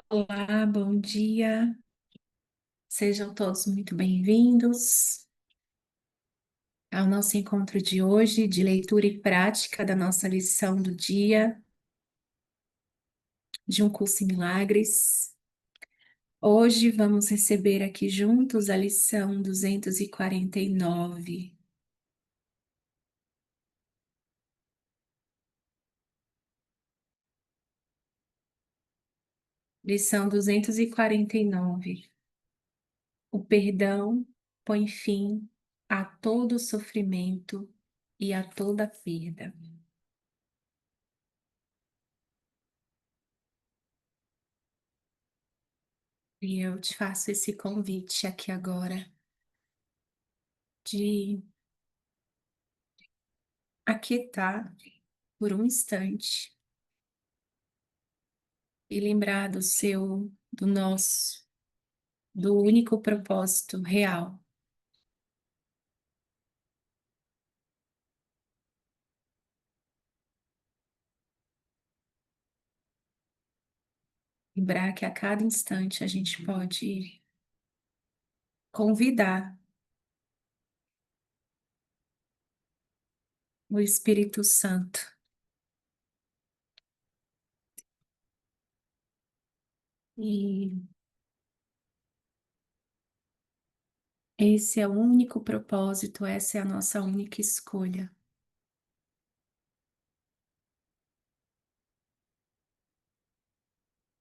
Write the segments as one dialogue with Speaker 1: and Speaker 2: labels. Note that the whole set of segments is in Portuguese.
Speaker 1: Olá, bom dia. Sejam todos muito bem-vindos ao nosso encontro de hoje de leitura e prática da nossa lição do dia de um curso em milagres. Hoje vamos receber aqui juntos a lição 249. Lição 249. O perdão põe fim a todo sofrimento e a toda perda. E eu te faço esse convite aqui agora de aquietar por um instante e lembrar do seu, do nosso, do único propósito real. Lembrar que a cada instante a gente pode convidar o Espírito Santo. E esse é o único propósito, essa é a nossa única escolha.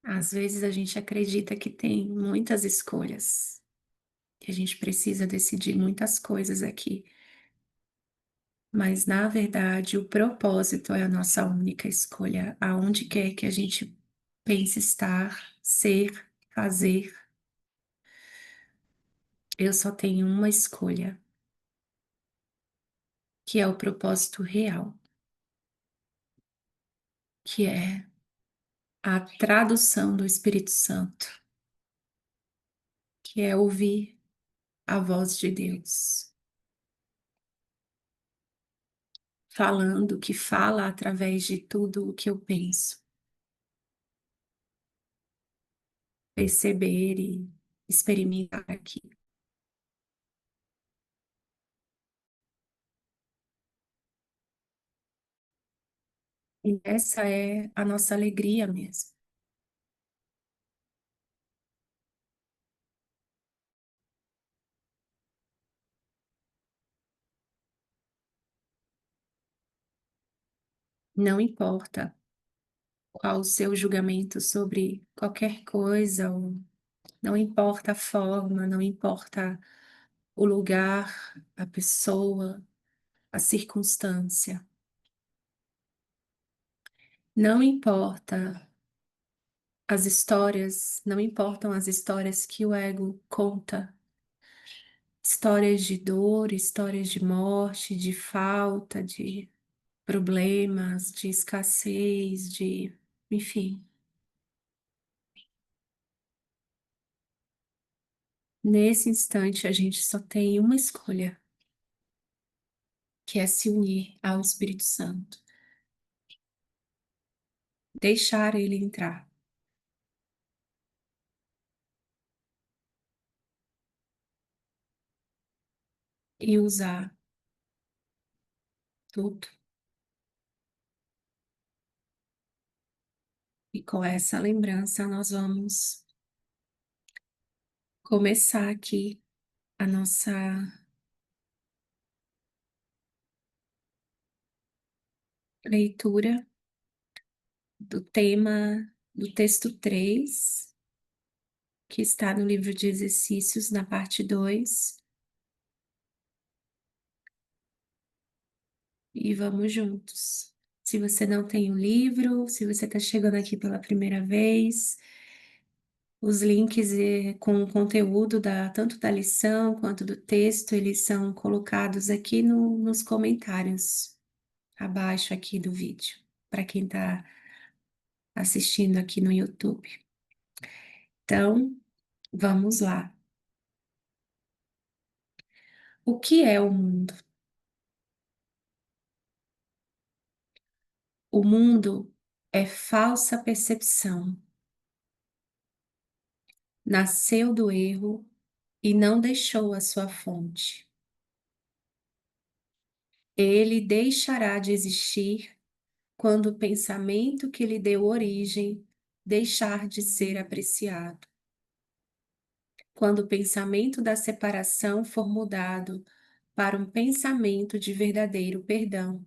Speaker 1: Às vezes a gente acredita que tem muitas escolhas, que a gente precisa decidir muitas coisas aqui. Mas, na verdade, o propósito é a nossa única escolha, aonde quer que a gente pense estar, ser, fazer. Eu só tenho uma escolha, que é o propósito real, que é a tradução do Espírito Santo, que é ouvir a voz de Deus, falando, que fala através de tudo o que eu penso, perceber e experimentar aqui. E essa é a nossa alegria mesmo. Não importa qual o seu julgamento sobre qualquer coisa, ou não importa a forma, não importa o lugar, a pessoa, a circunstância. Não importa as histórias, não importam as histórias que o ego conta. Histórias de dor, histórias de morte, de falta, de problemas, de escassez, enfim. Nesse instante, a gente só tem uma escolha, que é se unir ao Espírito Santo, deixar ele entrar e usar tudo. E com essa lembrança, nós vamos começar aqui a nossa leitura do tema do texto 3, que está no livro de exercícios, na parte 2. E vamos juntos. Se você não tem o livro, se você está chegando aqui pela primeira vez, os links com o conteúdo tanto da lição quanto do texto, eles são colocados aqui nos comentários, abaixo aqui do vídeo, para quem está assistindo aqui no YouTube. Então, vamos lá. O que é o mundo? O mundo é falsa percepção, nasceu do erro e não deixou a sua fonte. Ele deixará de existir quando o pensamento que lhe deu origem deixar de ser apreciado. Quando o pensamento da separação for mudado para um pensamento de verdadeiro perdão,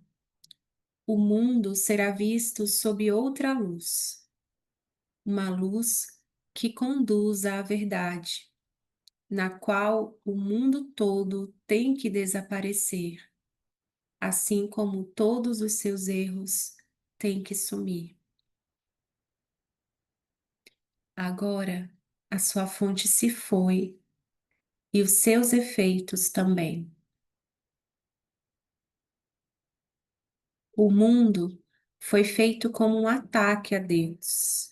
Speaker 1: o mundo será visto sob outra luz, uma luz que conduz à verdade, na qual o mundo todo tem que desaparecer, assim como todos os seus erros têm que sumir. Agora, a sua fonte se foi e os seus efeitos também. O mundo foi feito como um ataque a Deus.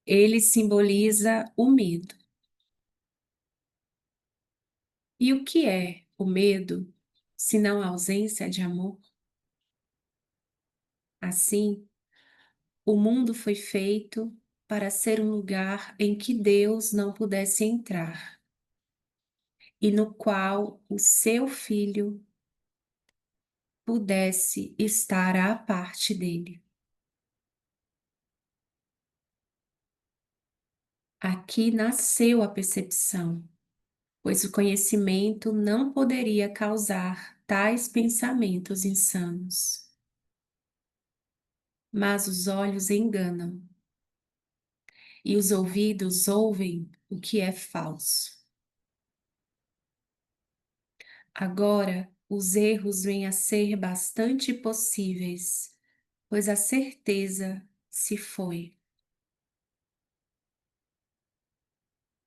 Speaker 1: Ele simboliza o medo. E o que é o medo, senão a ausência de amor? Assim, o mundo foi feito para ser um lugar em que Deus não pudesse entrar e no qual o seu filho pudesse estar à parte dele. Aqui nasceu a percepção, pois o conhecimento não poderia causar tais pensamentos insanos. Mas os olhos enganam, e os ouvidos ouvem o que é falso. Agora, os erros vêm a ser bastante possíveis, pois a certeza se foi.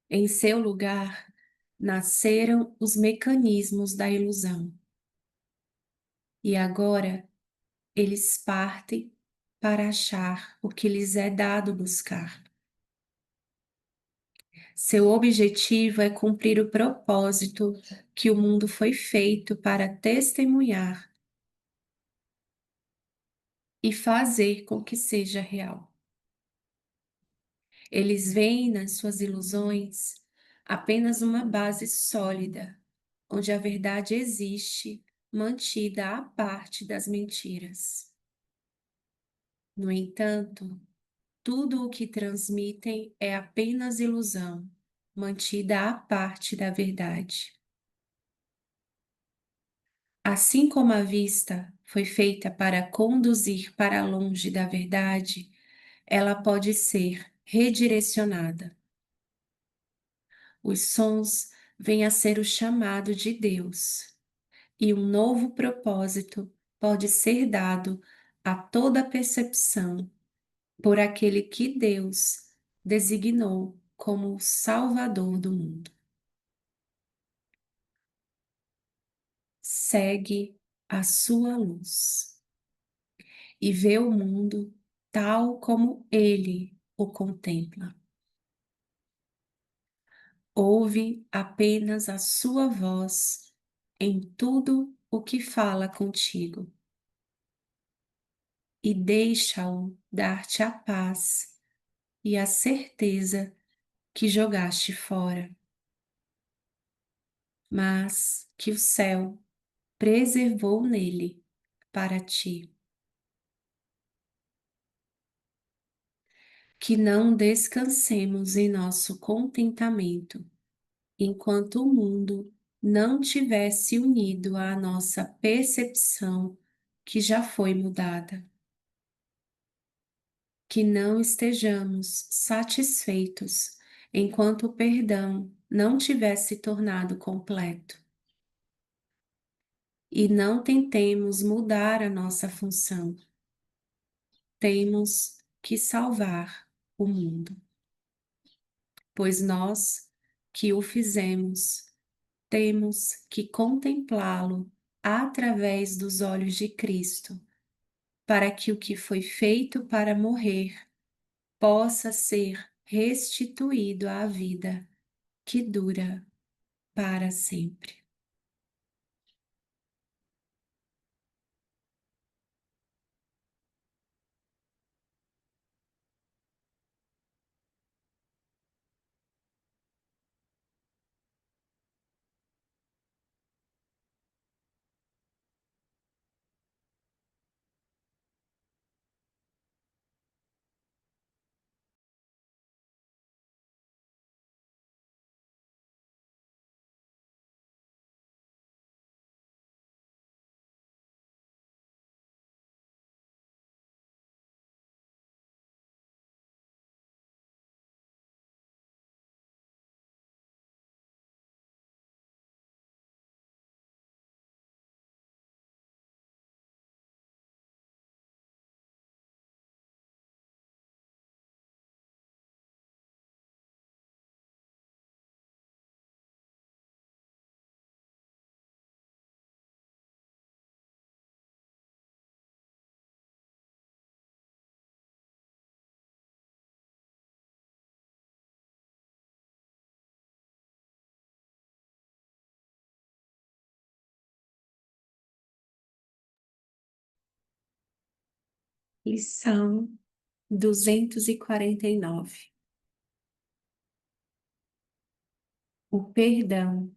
Speaker 1: Em seu lugar, nasceram os mecanismos da ilusão. E agora, eles partem para achar o que lhes é dado buscar. Seu objetivo é cumprir o propósito que o mundo foi feito para testemunhar e fazer com que seja real. Eles veem nas suas ilusões apenas uma base sólida, onde a verdade existe, mantida à parte das mentiras. No entanto, tudo o que transmitem é apenas ilusão, mantida à parte da verdade. Assim como a vista foi feita para conduzir para longe da verdade, ela pode ser redirecionada. Os sons vêm a ser o chamado de Deus, e um novo propósito pode ser dado a toda percepção por aquele que Deus designou como o Salvador do mundo. Segue a sua luz e vê o mundo tal como ele o contempla. Ouve apenas a sua voz em tudo o que fala contigo e deixa-o dar-te a paz e a certeza que jogaste fora, mas que o céu preservou nele para ti. Que não descansemos em nosso contentamento, enquanto o mundo não tivesse unido à nossa percepção que já foi mudada. Que não estejamos satisfeitos enquanto o perdão não tivesse tornado completo. E não tentemos mudar a nossa função. Temos que salvar o mundo, pois nós que o fizemos, temos que contemplá-lo através dos olhos de Cristo, para que o que foi feito para morrer possa ser restituído à vida que dura para sempre. Lição 249. O perdão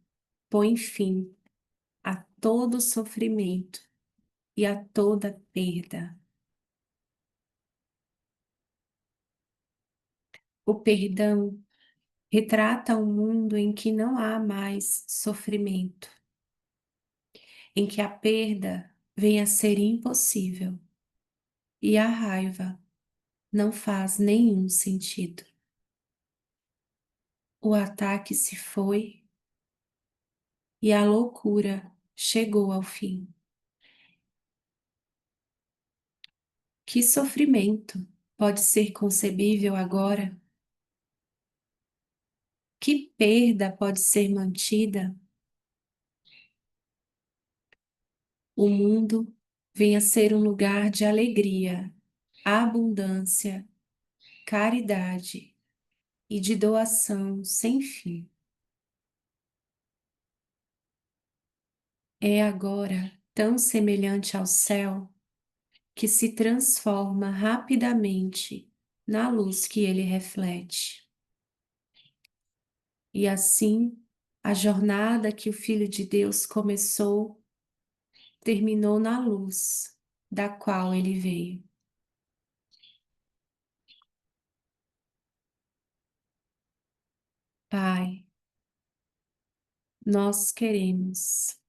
Speaker 1: põe fim a todo sofrimento e a toda perda. O perdão retrata um mundo em que não há mais sofrimento, em que a perda vem a ser impossível e a raiva não faz nenhum sentido. O ataque se foi e a loucura chegou ao fim. Que sofrimento pode ser concebível agora? Que perda pode ser mantida? O mundo vem a ser um lugar de alegria, abundância, caridade e de doação sem fim. É agora tão semelhante ao céu que se transforma rapidamente na luz que ele reflete. E assim, a jornada que o Filho de Deus começou terminou na luz da qual ele veio. Pai, nós queremos,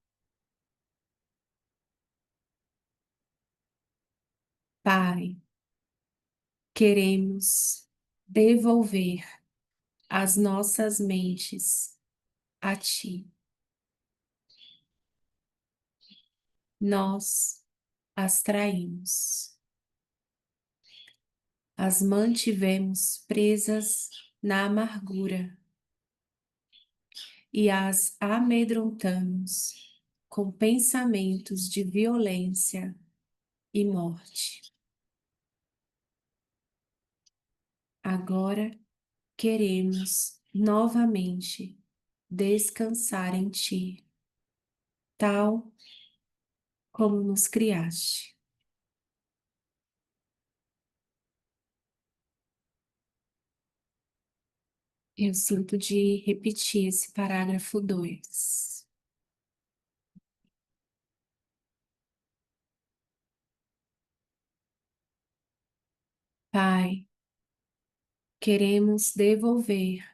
Speaker 1: Pai, queremos devolver as nossas mentes a Ti. Nós as traímos, as mantivemos presas na amargura e as amedrontamos com pensamentos de violência e morte. Agora queremos novamente descansar em Ti, tal como nos criaste. Eu sinto de repetir esse parágrafo 2. Pai, queremos devolver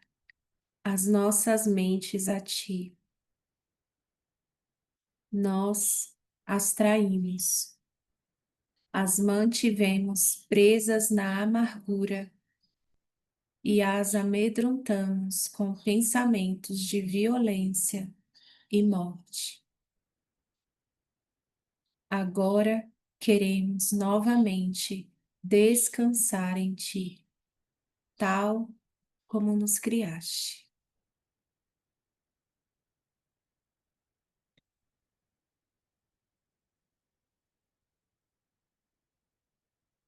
Speaker 1: as nossas mentes a Ti. Nós as traímos, as mantivemos presas na amargura e as amedrontamos com pensamentos de violência e morte. Agora queremos novamente descansar em Ti, tal como nos criaste.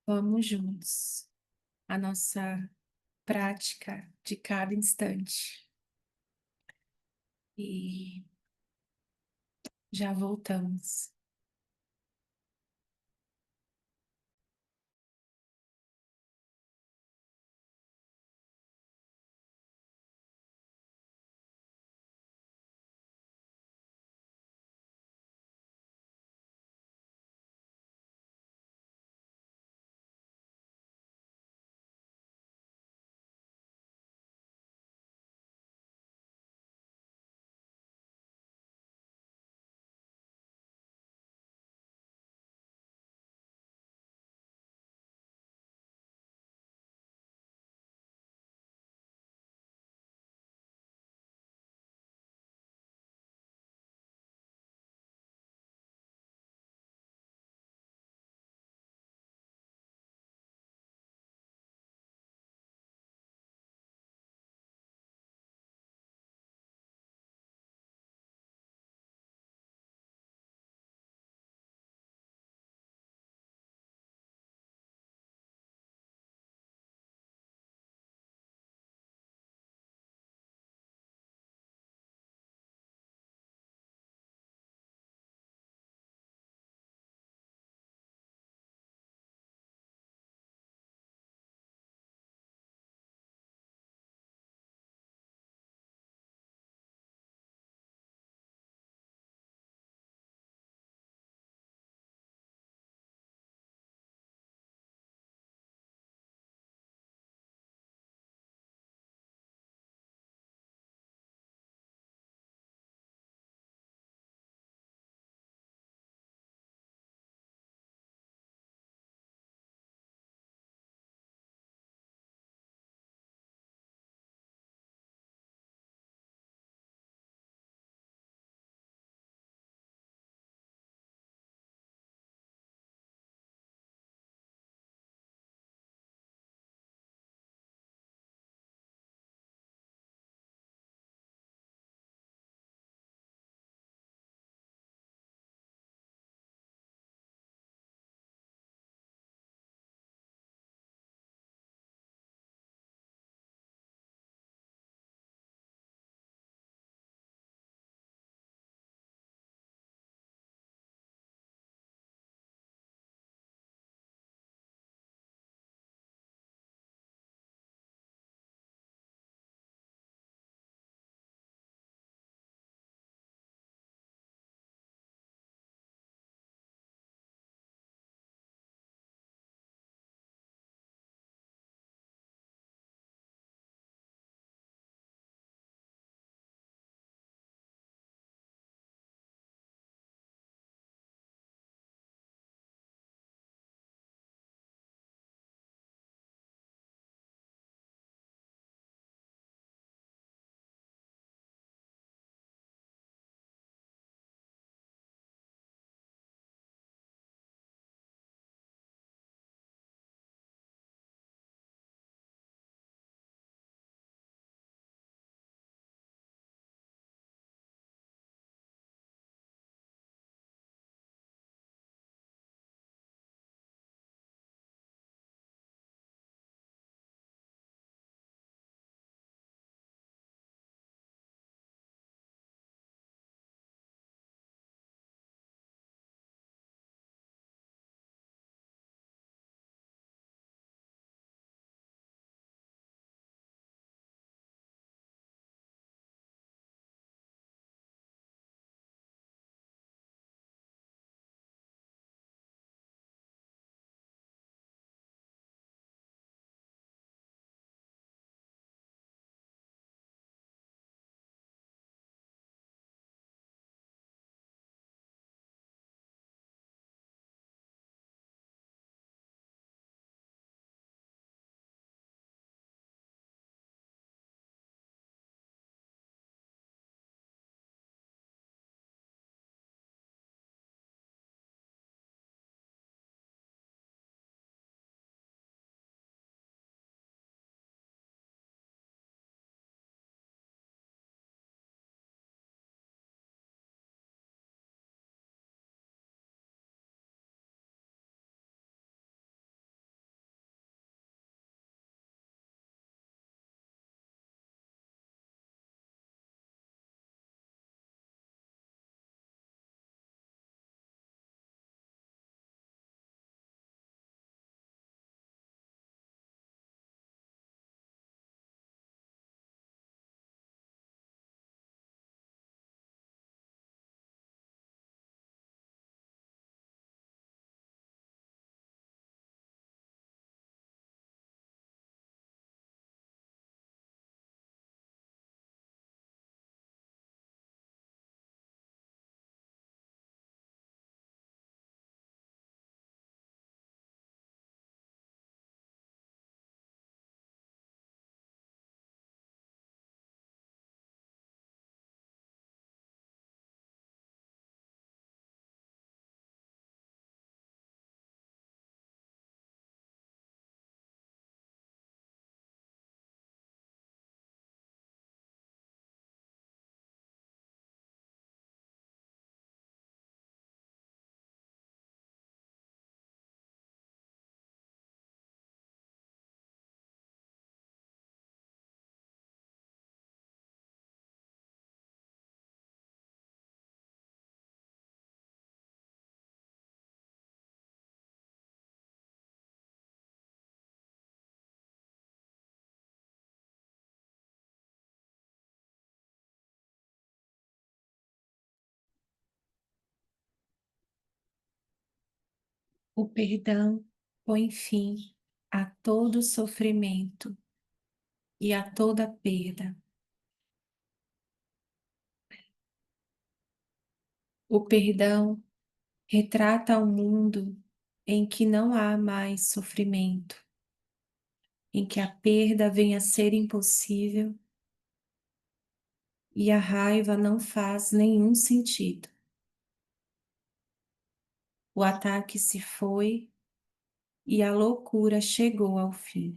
Speaker 1: Vamos juntos, a nossa prática de cada instante. E já voltamos. O perdão põe fim a todo sofrimento e a toda perda. O perdão retrata um mundo em que não há mais sofrimento, em que a perda vem a ser impossível e a raiva não faz nenhum sentido. O ataque se foi e a loucura chegou ao fim.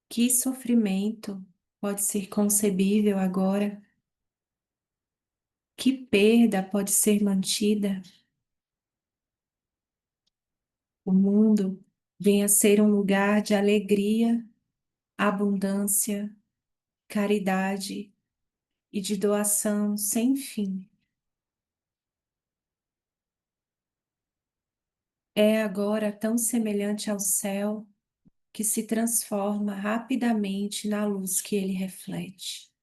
Speaker 1: Que sofrimento pode ser concebível agora? Que perda pode ser mantida? O mundo vem a ser um lugar de alegria, abundância, caridade e de doação sem fim. É agora tão semelhante ao céu que se transforma rapidamente na luz que ele reflete.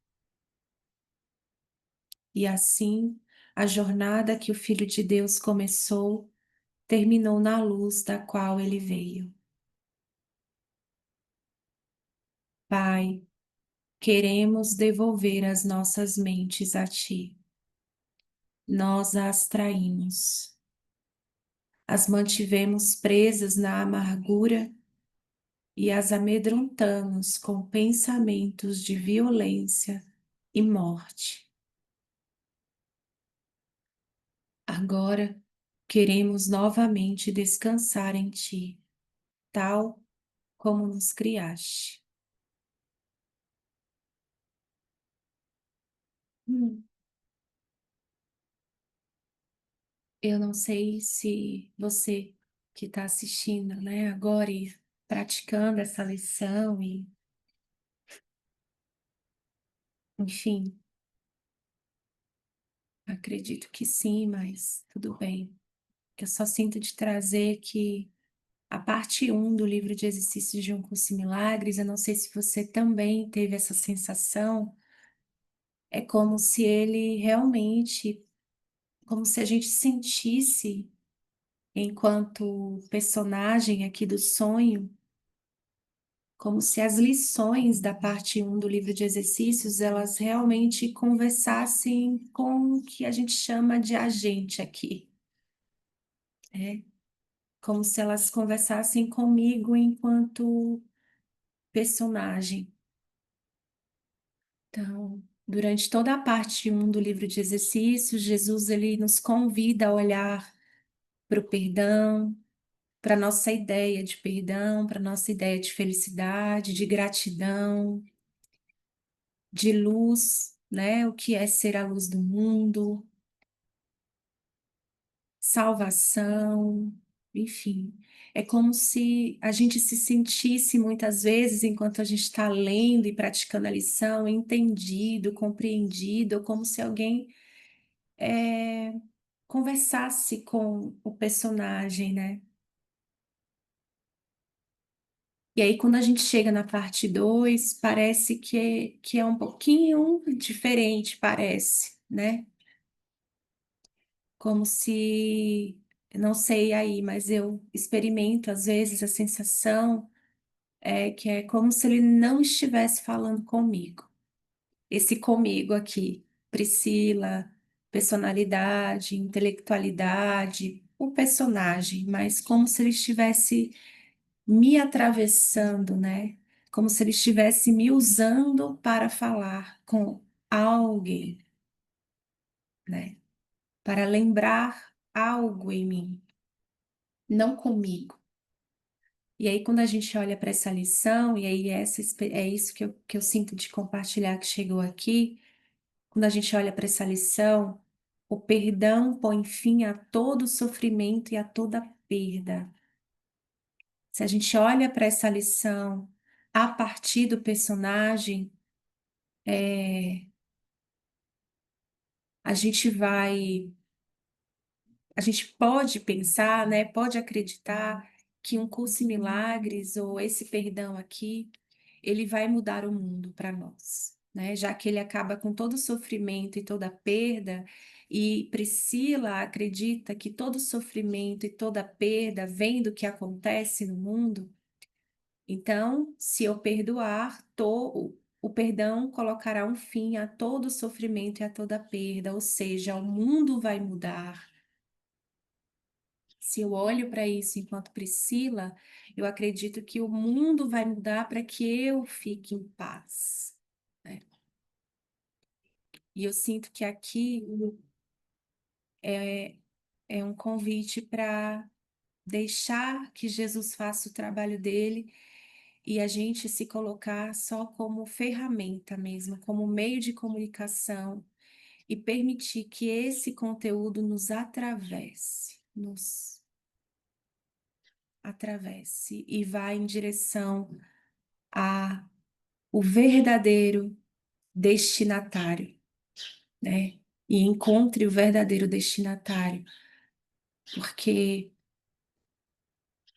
Speaker 1: E assim, a jornada que o Filho de Deus começou terminou na luz da qual ele veio. Pai, queremos devolver as nossas mentes a Ti. Nós as traímos, as mantivemos presas na amargura e as amedrontamos com pensamentos de violência e morte. Agora queremos novamente descansar em Ti, tal como nos criaste. Hum, eu não sei se você que está assistindo, né, agora e praticando essa lição e, enfim, acredito que sim, mas tudo bem. Eu só sinto de trazer que a parte um do livro de exercícios de Um Curso em Milagres, eu não sei se você também teve essa sensação, é como se ele realmente, como se a gente sentisse, enquanto personagem aqui do sonho, como se as lições da parte um do livro de exercícios, elas realmente conversassem com o que a gente chama de agente aqui. É como se elas conversassem comigo enquanto personagem. Então, durante toda a parte um do livro de exercícios, Jesus ele nos convida a olhar para o perdão, para a nossa ideia de perdão, para a nossa ideia de felicidade, de gratidão, de luz, né? O que é ser a luz do mundo, salvação, enfim. É como se a gente se sentisse muitas vezes, enquanto a gente está lendo e praticando a lição, entendido, compreendido, como se alguém conversasse com o personagem, né? E aí, quando a gente chega na parte 2 parece que é um pouquinho diferente, parece, né? Como se, não sei aí, mas eu experimento às vezes a sensação que é como se ele não estivesse falando comigo. Esse comigo aqui, Priscila, personalidade, intelectualidade, o personagem, mas como se ele estivesse me atravessando, né? Como se ele estivesse me usando para falar com alguém, né? Para lembrar algo em mim, não comigo. E aí, quando a gente olha para essa lição, e aí é isso que eu sinto de compartilhar que chegou aqui, quando a gente olha para essa lição, o perdão põe fim a todo sofrimento e a toda perda. Se a gente olha para essa lição a partir do personagem, é, a gente vai, a gente pode pensar, né, pode acreditar que um curso em milagres ou esse perdão aqui, ele vai mudar o mundo para nós, né? Já que ele acaba com todo o sofrimento e toda a perda, E Priscila acredita que todo sofrimento e toda perda vem do que acontece no mundo. Então, se eu perdoar, o perdão colocará um fim a todo sofrimento e a toda perda, ou seja, o mundo vai mudar. Se eu olho para isso enquanto Priscila, eu acredito que o mundo vai mudar para que eu fique em paz, né? E eu sinto que aqui é, é um convite para deixar que Jesus faça o trabalho dele e a gente se colocar só como ferramenta mesmo, como meio de comunicação e permitir que esse conteúdo nos atravesse e vá em direção a o verdadeiro destinatário, né? E encontre o verdadeiro destinatário, porque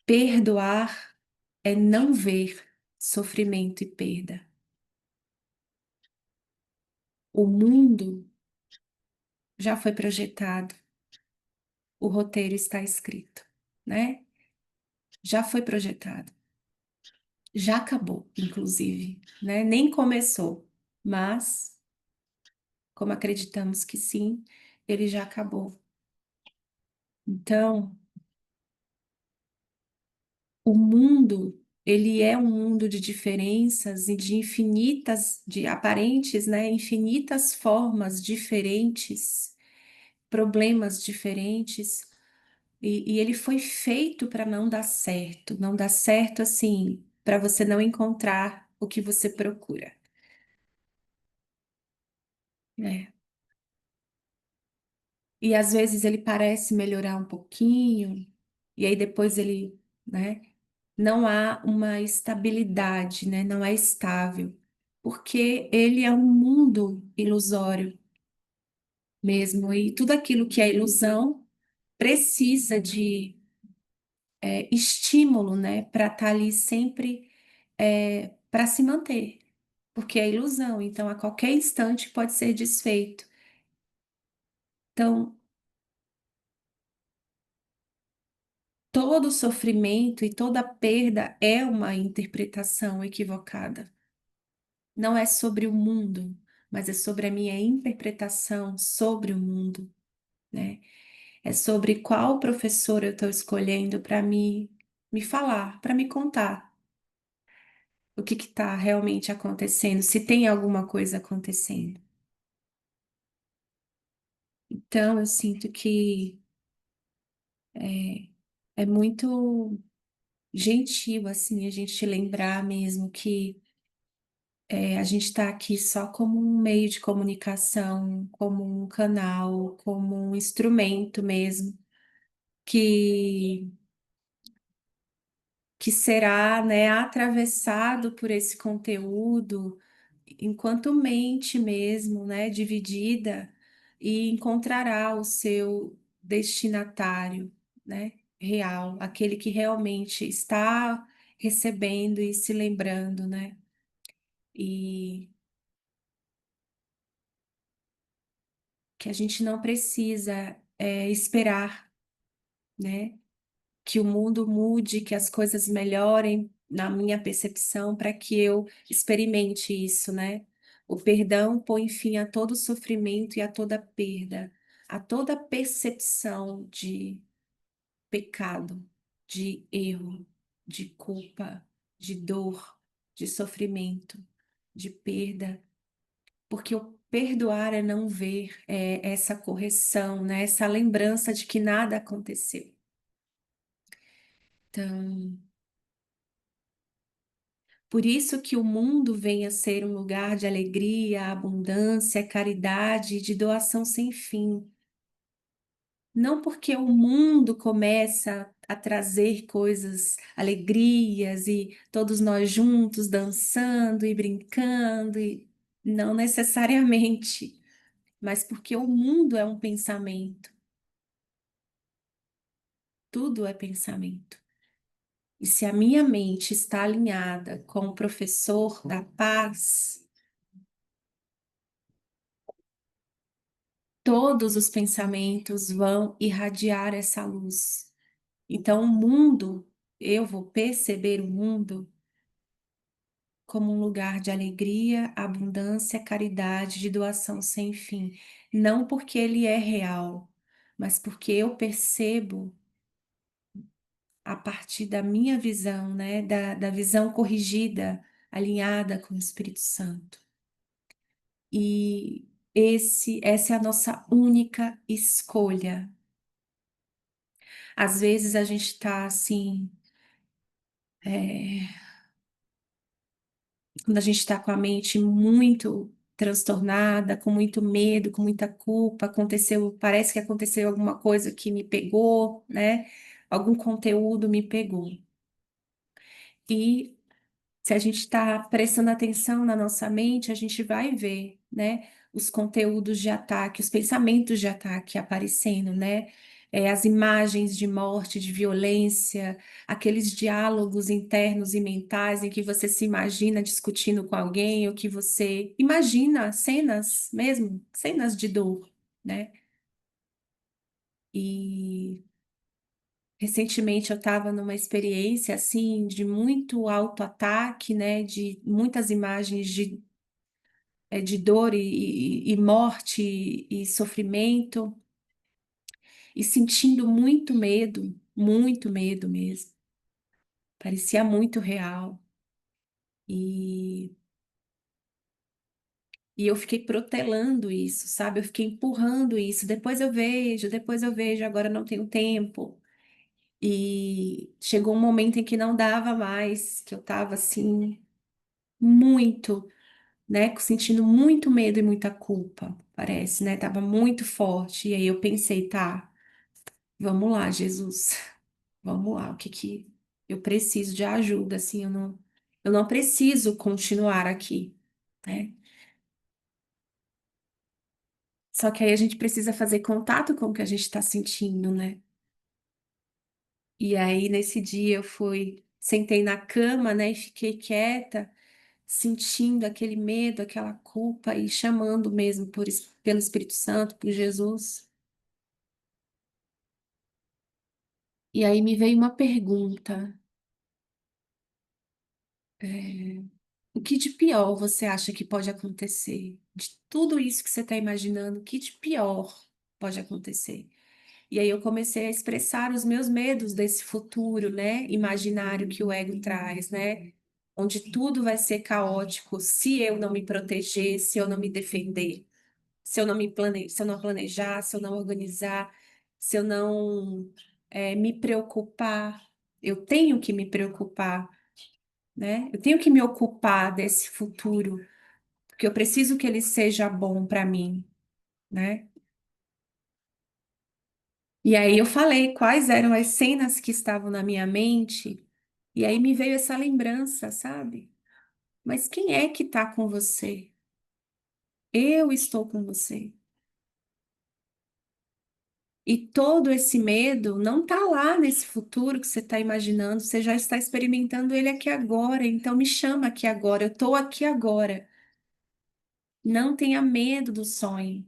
Speaker 1: perdoar é não ver sofrimento e perda. O mundo já foi projetado, o roteiro está escrito, né? Já foi projetado, já acabou, inclusive, né? Nem começou, mas como acreditamos que sim, ele já acabou. Então, o mundo, ele é um mundo de diferenças e de infinitas, de aparentes, né? Infinitas formas diferentes, problemas diferentes. E ele foi feito para não dar certo. Não dar certo assim, para você não encontrar o que você procura, né? E às vezes ele parece melhorar um pouquinho, e aí depois ele, né? Não há uma estabilidade, né? Não é estável, porque ele é um mundo ilusório mesmo, e tudo aquilo que é ilusão precisa de estímulo, né? Para estar ali sempre para se manter, porque é ilusão, então a qualquer instante pode ser desfeito. Então, todo sofrimento e toda perda é uma interpretação equivocada. Não é sobre o mundo, mas é sobre a minha interpretação sobre o mundo, né? É sobre qual professor eu estou escolhendo para me falar, para me contar o que está realmente acontecendo, se tem alguma coisa acontecendo. Então, eu sinto que é, é muito gentil, assim, a gente lembrar mesmo que a gente está aqui só como um meio de comunicação, como um canal, como um instrumento mesmo, que, que será, né, atravessado por esse conteúdo, enquanto mente mesmo, né, dividida, e encontrará o seu destinatário, né, real, aquele que realmente está recebendo e se lembrando, né? E que a gente não precisa esperar, né? Que o mundo mude, que as coisas melhorem na minha percepção para que eu experimente isso, né? O perdão põe fim a todo sofrimento e a toda perda, a toda percepção de pecado, de erro, de culpa, de dor, de sofrimento, de perda. Porque o perdoar é não ver essa correção, né? Essa lembrança de que nada aconteceu. Então, por isso que o mundo vem a ser um lugar de alegria, abundância, caridade e de doação sem fim. Não porque o mundo começa a trazer coisas, alegrias e todos nós juntos dançando e brincando, e não necessariamente, mas porque o mundo é um pensamento. Tudo é pensamento. E se a minha mente está alinhada com o professor da paz, todos os pensamentos vão irradiar essa luz. Então, o mundo, eu vou perceber o mundo como um lugar de alegria, abundância, caridade, de doação sem fim. Não porque ele é real, mas porque eu percebo a partir da minha visão, né, da visão corrigida, alinhada com o Espírito Santo. E essa é a nossa única escolha. Às vezes a gente está assim, é, quando a gente está com a mente muito transtornada, com muito medo, com muita culpa, aconteceu, parece que aconteceu alguma coisa que me pegou, né? Algum conteúdo me pegou. E se a gente está prestando atenção na nossa mente, a gente vai ver, né, os conteúdos de ataque, os pensamentos de ataque aparecendo, né? As imagens de morte, de violência, aqueles diálogos internos e mentais em que você se imagina discutindo com alguém, ou que você imagina cenas mesmo, cenas de dor, né? E recentemente eu estava numa experiência assim de muito autoataque, né? De muitas imagens de dor e morte e sofrimento, e sentindo muito medo mesmo. Parecia muito real. E, e eu fiquei protelando isso, sabe? Eu fiquei empurrando isso. Depois eu vejo, agora não tenho tempo. E chegou um momento em que não dava mais, que eu estava assim, muito, né? Sentindo muito medo e muita culpa, parece, né? Tava muito forte. E aí eu pensei, tá, vamos lá, Jesus, vamos lá, o que que eu preciso de ajuda, assim, eu não preciso continuar aqui, né? Só que aí a gente precisa fazer contato com o que a gente está sentindo, né? E aí nesse dia eu fui, sentei na cama, né, e fiquei quieta, sentindo aquele medo, aquela culpa e chamando mesmo pelo Espírito Santo, por Jesus. E aí me veio uma pergunta: é, o que de pior você acha que pode acontecer? De tudo isso que você está imaginando, o que de pior pode acontecer? E aí eu comecei a expressar os meus medos desse futuro, né, imaginário que o ego traz, né? Onde tudo vai ser caótico se eu não me proteger, se eu não me defender, se eu não planejar, se eu não organizar, se eu não me preocupar. Eu tenho que me preocupar, né? Eu tenho que me ocupar desse futuro, porque eu preciso que ele seja bom para mim, né? E aí eu falei quais eram as cenas que estavam na minha mente, e aí me veio essa lembrança, sabe? Mas quem é que está com você? Eu estou com você. E todo esse medo não está lá nesse futuro que você está imaginando, você já está experimentando ele aqui agora, então me chama aqui agora, eu estou aqui agora. Não tenha medo do sonho.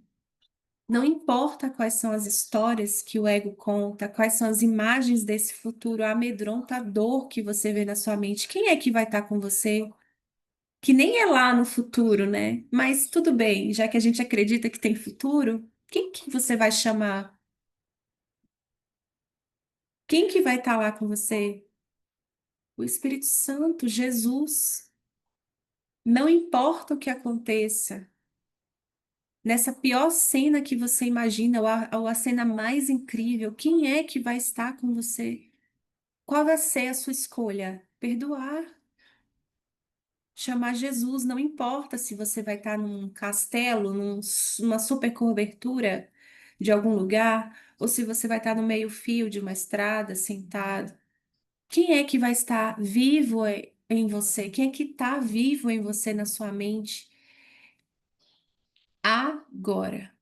Speaker 1: Não importa quais são as histórias que o ego conta, quais são as imagens desse futuro amedrontador que você vê na sua mente. Quem é que vai estar com você? Que nem é lá no futuro, né? Mas tudo bem, já que a gente acredita que tem futuro, quem que você vai chamar? Quem que vai estar lá com você? O Espírito Santo, Jesus. Não importa o que aconteça. Nessa pior cena que você imagina, ou a cena mais incrível, quem é que vai estar com você? Qual vai ser a sua escolha? Perdoar, chamar Jesus, não importa se você vai estar num castelo, numa super cobertura de algum lugar, ou se você vai estar no meio-fio de uma estrada, sentado. Quem é que vai estar vivo em você? Quem é que está vivo em você na sua mente agora?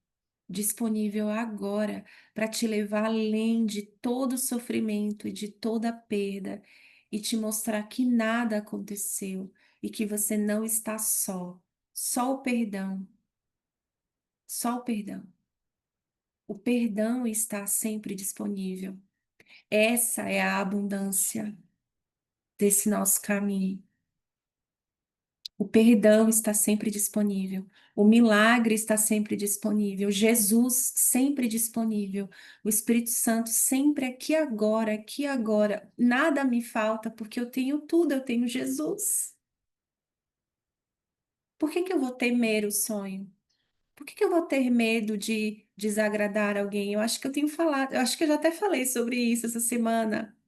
Speaker 1: Disponível agora para te levar além de todo o sofrimento e de toda a perda e te mostrar que nada aconteceu e que você não está só. Só o perdão, só o perdão. O perdão está sempre disponível. Essa é a abundância desse nosso caminho. O perdão está sempre disponível. O milagre está sempre disponível. Jesus sempre disponível. O Espírito Santo sempre aqui agora, aqui agora. Nada me falta porque eu tenho tudo, eu tenho Jesus. Por que que eu vou temer o sonho? Por que que eu vou ter medo de desagradar alguém? Eu acho que eu tenho falado, eu acho que eu já até falei sobre isso essa semana.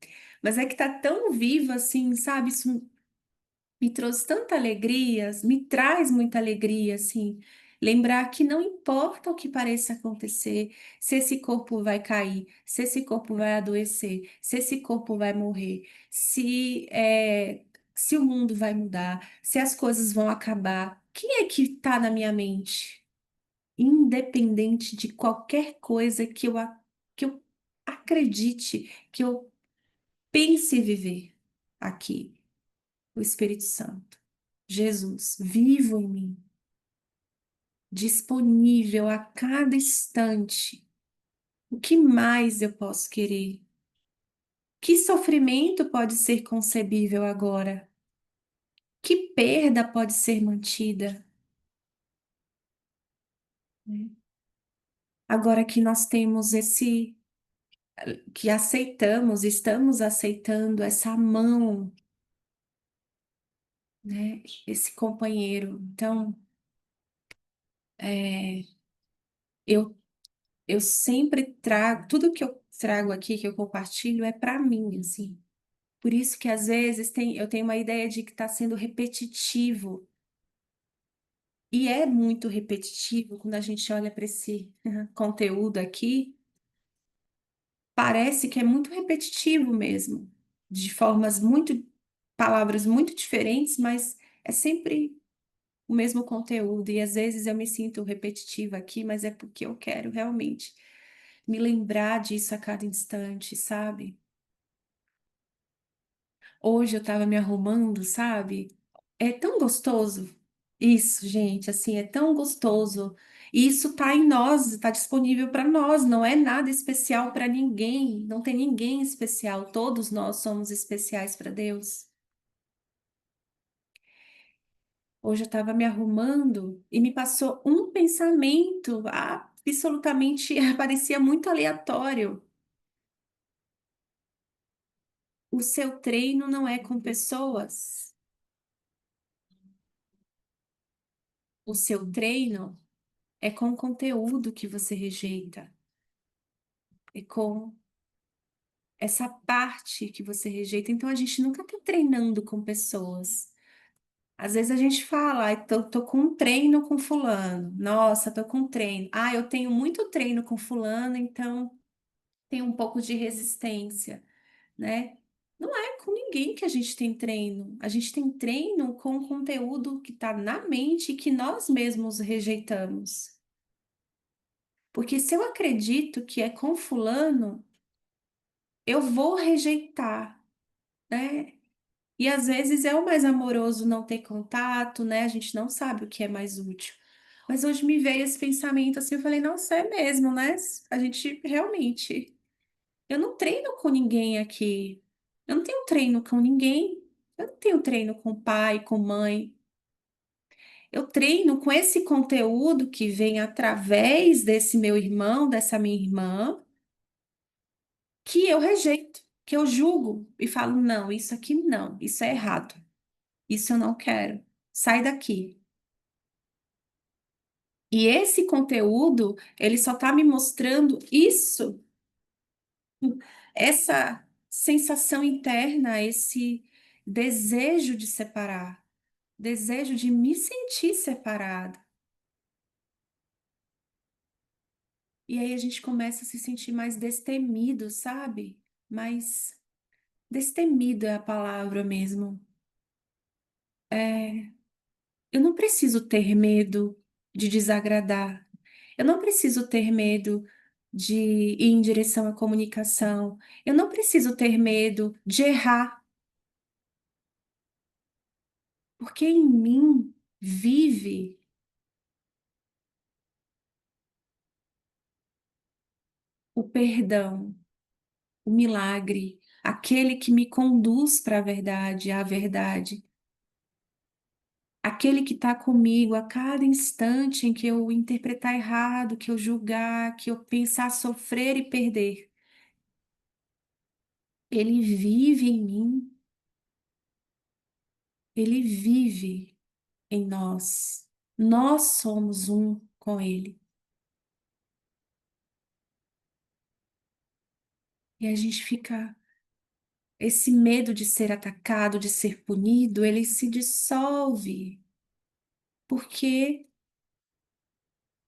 Speaker 1: Mas é que tá tão vivo assim, sabe? Isso me trouxe tanta alegria, me traz muita alegria, assim, lembrar que não importa o que pareça acontecer, se esse corpo vai cair, se esse corpo vai adoecer, se esse corpo vai morrer, se o mundo vai mudar, se as coisas vão acabar, quem é que está na minha mente? Independente de qualquer coisa que eu acredite, que eu pense viver aqui o Espírito Santo, Jesus, vivo em mim, disponível a cada instante. O que mais eu posso querer? Que sofrimento pode ser concebível agora? Que perda pode ser mantida, né? Agora que nós temos que aceitamos, estamos aceitando essa mão, né? Esse companheiro. Então, é, eu eu sempre trago, tudo que eu trago aqui, que eu compartilho, é para mim, assim. Por isso que às vezes eu tenho uma ideia de que está sendo repetitivo. E é muito repetitivo quando a gente olha para esse conteúdo aqui. Parece que é muito repetitivo mesmo, de palavras muito diferentes, mas é sempre o mesmo conteúdo. E às vezes eu me sinto repetitiva aqui, mas é porque eu quero realmente me lembrar disso a cada instante, sabe? Hoje eu tava me arrumando, sabe? É tão gostoso. Isso, gente, assim, é tão gostoso. E isso tá em nós, tá disponível para nós, não é nada especial para ninguém, não tem ninguém especial, todos nós somos especiais para Deus. Hoje eu estava me arrumando e me passou um pensamento absolutamente, parecia muito aleatório. O seu treino não é com pessoas. O seu treino é com o conteúdo que você rejeita, é com essa parte que você rejeita. Então a gente nunca está treinando com pessoas. Às vezes a gente fala, ai, tô com um treino com fulano. Nossa, tô com um treino. Ah, eu tenho muito treino com fulano, então tenho um pouco de resistência, né? Não é com ninguém que a gente tem treino. A gente tem treino com o conteúdo que está na mente e que nós mesmos rejeitamos. Porque se eu acredito que é com fulano, eu vou rejeitar, né? E às vezes é o mais amoroso não ter contato, né? A gente não sabe o que é mais útil. Mas hoje me veio esse pensamento assim, eu falei, nossa, é mesmo, né? A gente realmente. Eu não treino com ninguém aqui. Eu não tenho treino com ninguém. Eu não tenho treino com pai, com mãe. Eu treino com esse conteúdo que vem através desse meu irmão, dessa minha irmã, que eu rejeito, que eu julgo e falo, não, isso aqui não, isso é errado. Isso eu não quero. Sai daqui. E esse conteúdo, ele só está me mostrando isso, essa sensação interna, esse desejo de separar, desejo de me sentir separada. E aí a gente começa a se sentir mais destemido, sabe? Mais destemido é a palavra mesmo. É, eu não preciso ter medo de desagradar. Eu não preciso ter medo de ir em direção à comunicação. Eu não preciso ter medo de errar, porque em mim vive o perdão, o milagre, aquele que me conduz para a verdade, à verdade, aquele que está comigo a cada instante em que eu interpretar errado, que eu julgar, que eu pensar sofrer e perder. Ele vive em mim, ele vive em nós. Nós somos um com ele. E a gente fica, esse medo de ser atacado, de ser punido, ele se dissolve, porque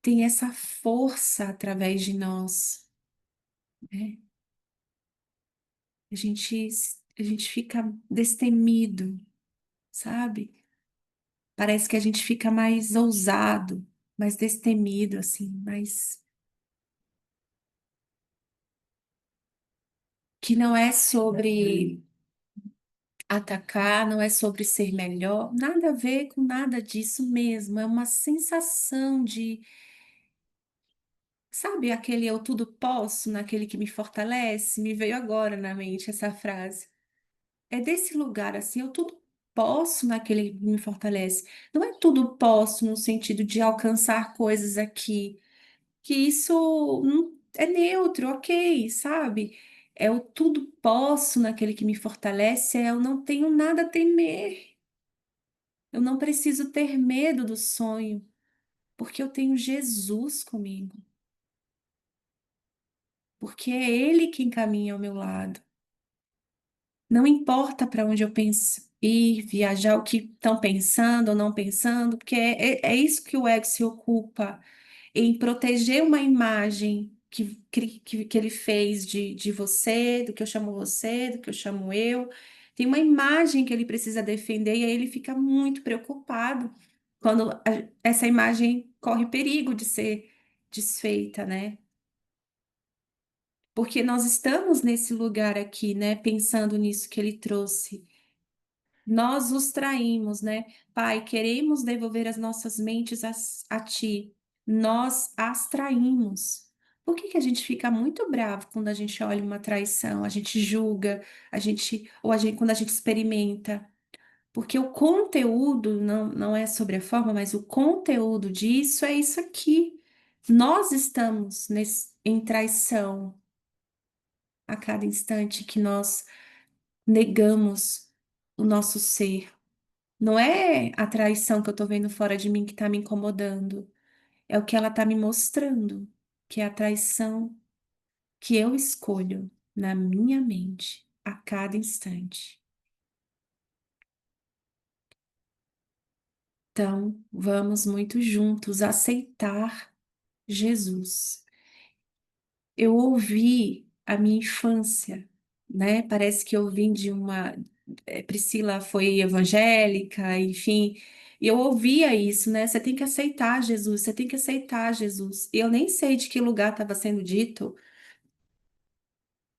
Speaker 1: tem essa força através de nós, né? A gente fica destemido, sabe? Parece que a gente fica mais ousado, mais destemido, assim, mais que não é sobre atacar, não é sobre ser melhor, nada a ver com nada disso mesmo. É uma sensação de, sabe, aquele eu tudo posso, naquele que me fortalece? Me veio agora na mente essa frase. É desse lugar assim, eu tudo posso naquele que me fortalece. Não é tudo posso no sentido de alcançar coisas aqui, que isso é neutro, ok, sabe? É o tudo posso naquele que me fortalece, é eu não tenho nada a temer. Eu não preciso ter medo do sonho, porque eu tenho Jesus comigo, porque é Ele quem caminha ao meu lado. Não importa para onde eu penso ir, viajar, o que estão pensando ou não pensando, porque é isso que o ego se ocupa, em proteger uma imagem que ele fez de você, do que eu chamo você, do que eu chamo eu. Tem uma imagem que ele precisa defender e aí ele fica muito preocupado quando essa imagem corre perigo de ser desfeita, né? Porque nós estamos nesse lugar aqui, né? Pensando nisso que ele trouxe. Nós os traímos, né? Pai, queremos devolver as nossas mentes a ti. Nós as traímos. Por que que a gente fica muito bravo quando a gente olha uma traição? A gente julga, quando a gente experimenta. Porque o conteúdo não é sobre a forma, mas o conteúdo disso é isso aqui. Nós estamos em traição a cada instante que nós negamos o nosso ser. Não é a traição que eu tô vendo fora de mim que tá me incomodando. É o que ela tá me mostrando, que é a traição que eu escolho na minha mente a cada instante. Então, vamos muito juntos aceitar Jesus. Eu ouvi a minha infância, né? Parece que eu vim de uma. Priscila foi evangélica, enfim. E eu ouvia isso, né? Você tem que aceitar Jesus, você tem que aceitar Jesus. E eu nem sei de que lugar estava sendo dito,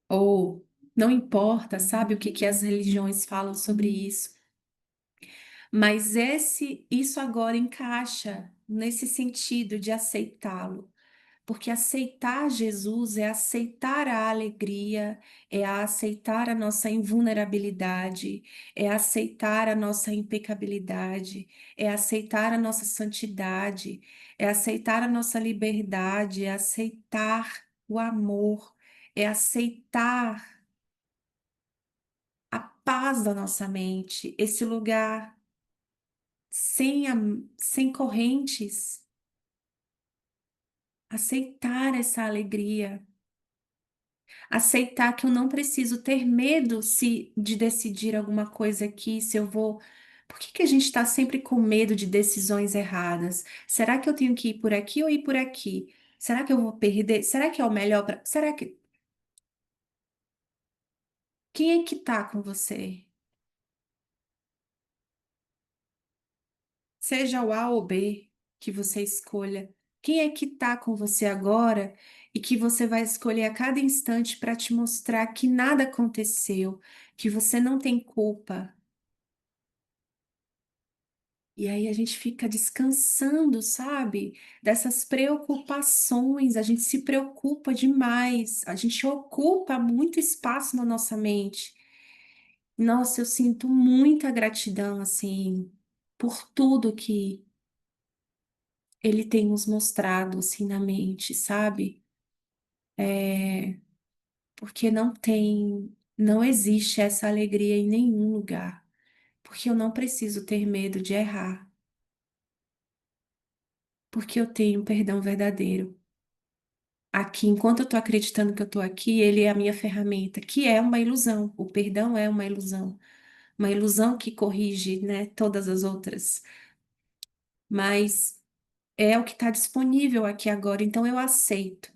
Speaker 1: ou não importa, sabe o que que as religiões falam sobre isso. Mas isso agora encaixa nesse sentido de aceitá-lo. Porque aceitar Jesus é aceitar a alegria, é aceitar a nossa invulnerabilidade, é aceitar a nossa impecabilidade, é aceitar a nossa santidade, é aceitar a nossa liberdade, é aceitar o amor, é aceitar a paz da nossa mente, esse lugar sem correntes, aceitar essa alegria. Aceitar que eu não preciso ter medo de decidir alguma coisa aqui, se eu vou. Por que que a gente está sempre com medo de decisões erradas? Será que eu tenho que ir por aqui ou ir por aqui? Será que eu vou perder? Será que é o melhor para. Será que. Quem é que tá com você? Seja o A ou B que você escolha. Quem é que tá com você agora e que você vai escolher a cada instante para te mostrar que nada aconteceu, que você não tem culpa, E aí a gente fica descansando, sabe? Dessas preocupações, a gente se preocupa demais, a gente ocupa muito espaço na nossa mente. Nossa, eu sinto muita gratidão, assim, por tudo que ele tem nos mostrado, assim, na mente, sabe? É, porque não existe essa alegria em nenhum lugar, porque eu não preciso ter medo de errar, porque eu tenho perdão verdadeiro. Aqui, enquanto eu estou acreditando que eu estou aqui, ele é a minha ferramenta, que é uma ilusão. O perdão é uma ilusão que corrige, né, todas as outras. Mas é o que está disponível aqui agora, então eu aceito.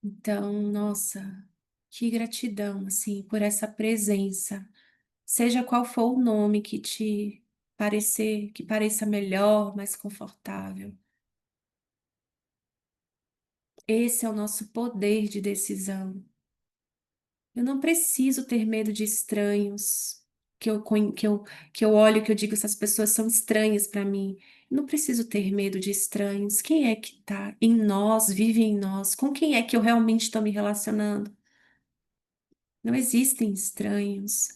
Speaker 1: Então, nossa, que gratidão, assim, por essa presença. Seja qual for o nome que pareça melhor, mais confortável. Esse é o nosso poder de decisão. Eu não preciso ter medo de estranhos, que eu olho, que eu digo, essas pessoas são estranhas para mim. Eu não preciso ter medo de estranhos. Quem é que está em nós, vive em nós? Com quem é que eu realmente estou me relacionando? Não existem estranhos,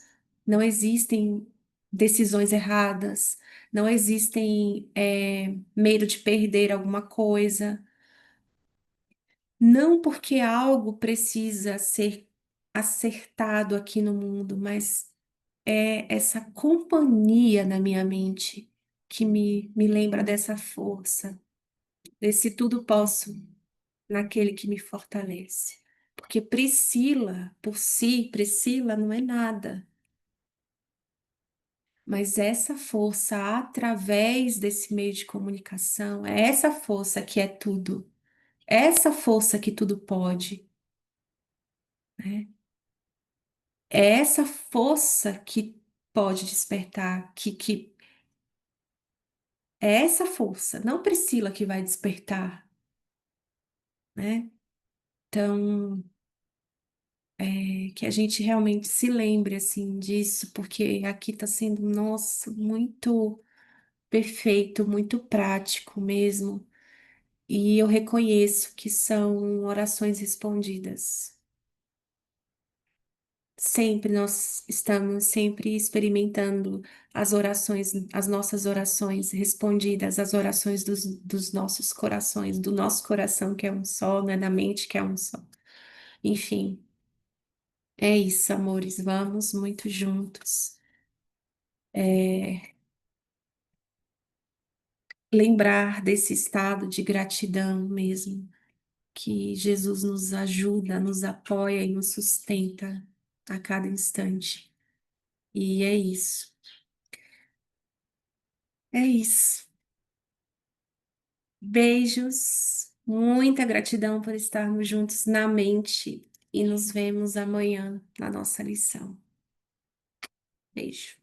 Speaker 1: não existem decisões erradas, não existem medo de perder alguma coisa. Não porque algo precisa ser acertado aqui no mundo, mas é essa companhia na minha mente que me lembra dessa força, desse tudo posso naquele que me fortalece. Porque Priscila, por si, Priscila não é nada, mas essa força através desse meio de comunicação, é essa força que é tudo, é essa força que tudo pode, né? É essa força que pode despertar, é essa força, não Priscila que vai despertar, né? Então, que a gente realmente se lembre assim disso, porque aqui está sendo, nossa, muito perfeito, muito prático mesmo. E eu reconheço que são orações respondidas. Sempre nós estamos sempre experimentando as orações, as nossas orações respondidas, as orações dos nossos corações, do nosso coração que é um só, né, da mente que é um só. Enfim, é isso, amores, vamos muito juntos. É, lembrar desse estado de gratidão mesmo, que Jesus nos ajuda, nos apoia e nos sustenta a cada instante. E é isso. É isso. Beijos, muita gratidão por estarmos juntos na mente e nos vemos amanhã na nossa lição. Beijo.